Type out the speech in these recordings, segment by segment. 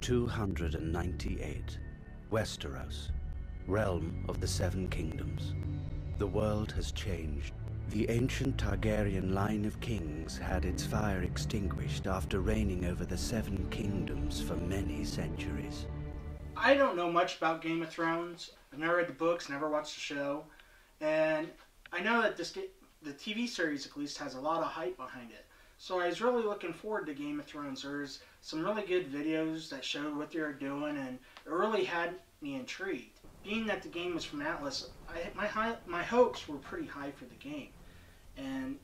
298. Westeros, realm of the Seven Kingdoms. The world has changed. The ancient Targaryen line of kings had its fire extinguished after reigning over the Seven Kingdoms for many centuries. I don't know much about Game of Thrones. I've never read the books, never watched the show. And I know that the TV series at least has a lot of hype behind it. So I was really looking forward to Game of Thrones. There's some really good videos that showed what they were doing, and it really had me intrigued. Being that the game was from Atlas, my hopes were pretty high for the game. And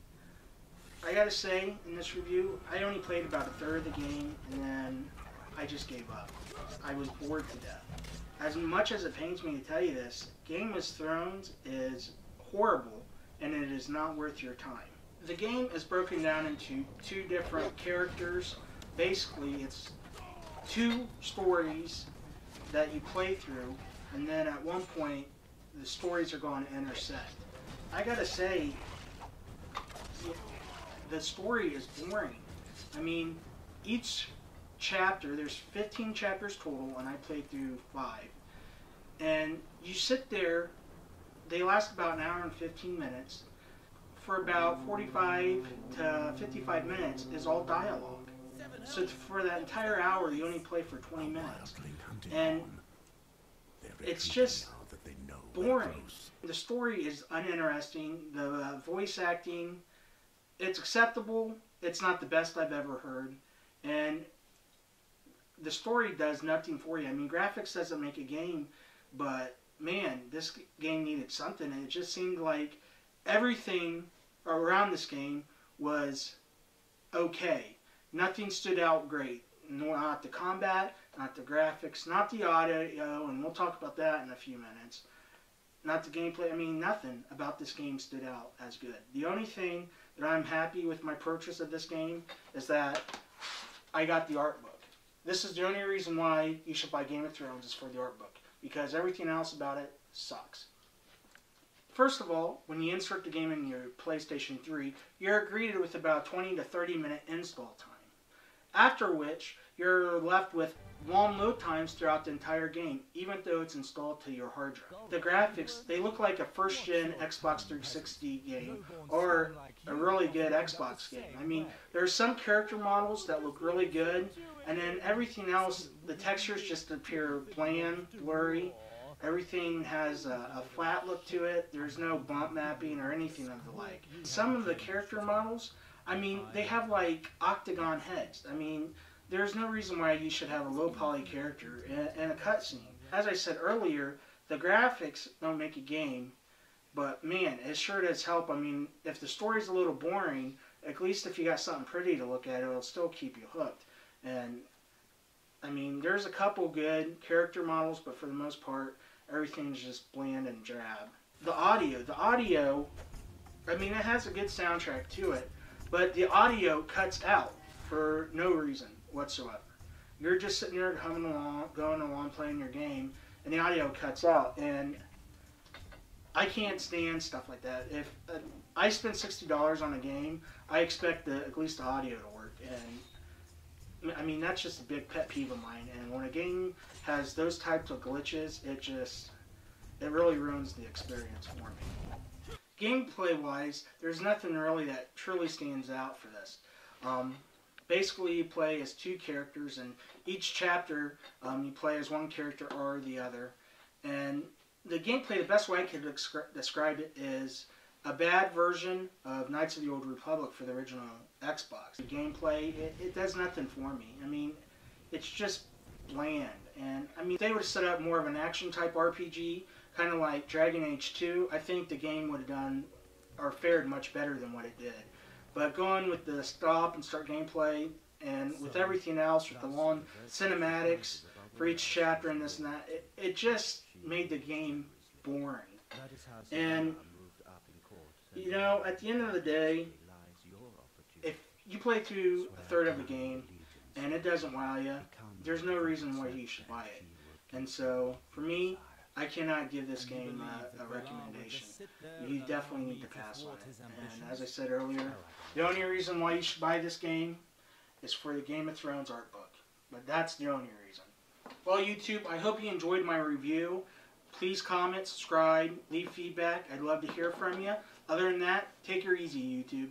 I gotta say, in this review, I only played about a third of the game, and then I just gave up. I was bored to death. As much as it pains me to tell you this, Game of Thrones is horrible, and it is not worth your time. The game is broken down into two different characters. Basically, it's two stories that you play through, and then at one point, the stories are going to intersect. I gotta say, the story is boring. I mean, each chapter, there's 15 chapters total, and I played through 5. And you sit there, they last about an hour and 15 minutes. For about 45 to 55 minutes is all dialogue. So for that entire hour, you only play for 20 minutes. And it's just boring. The story is uninteresting. The voice acting, it's acceptable. It's not the best I've ever heard. And the story does nothing for you. I mean, graphics doesn't make a game, but man, this game needed something. And it just seemed like everything around this game was okay. Nothing stood out great. Not the combat, not the graphics, not the audio, and we'll talk about that in a few minutes. Not the gameplay. I mean, nothing about this game stood out as good. The only thing that I'm happy with my purchase of this game is that I got the art book. This is the only reason why you should buy Game of Thrones is for the art book, because everything else about it sucks. First of all, when you insert the game in your PlayStation 3, you're greeted with about 20 to 30 minute install time. After which, you're left with long load times throughout the entire game, even though it's installed to your hard drive. The graphics, they look like a first-gen Xbox 360 game, or a really good Xbox game. I mean, there's some character models that look really good, and then everything else, the textures just appear bland, blurry. Everything has a flat look to it. There's no bump mapping or anything of the like. Some of the character models, I mean, they have like octagon heads. I mean, there's no reason why you should have a low poly character in a cutscene. As I said earlier, the graphics don't make a game, but man, it sure does help. I mean, if the story's a little boring, at least if you got something pretty to look at, it'll still keep you hooked. And I mean, there's a couple good character models, but for the most part, everything's just bland and drab. The audio, I mean, it has a good soundtrack to it, but the audio cuts out for no reason whatsoever. You're just sitting there humming along, going along, playing your game, and the audio cuts out, and I can't stand stuff like that. If I spend $60 on a game, I expect at least the audio to work, and I mean, that's just a big pet peeve of mine, and when a game has those types of glitches, it really ruins the experience for me. Gameplay-wise, there's nothing really that truly stands out for this. Basically, you play as two characters, and each chapter, you play as one character or the other. And the gameplay, the best way I could describe it is a bad version of Knights of the Old Republic for the original Xbox. The gameplay, it does nothing for me. I mean, it's just bland. And I mean, if they would have set up more of an action type RPG, kind of like Dragon Age 2, I think the game would have done or fared much better than what it did. But going with the stop and start gameplay, and with everything else, with the long cinematics for each chapter and this and that, it just made the game boring. And you know, at the end of the day, if you play through a third of a game and it doesn't wow you, there's no reason why you should buy it. And so, for me, I cannot give this game a recommendation. You definitely need to pass on it. And as I said earlier, the only reason why you should buy this game is for the Game of Thrones art book. But that's the only reason. Well, YouTube, I hope you enjoyed my review. Please comment, subscribe, leave feedback. I'd love to hear from you. Other than that, take her easy, YouTube.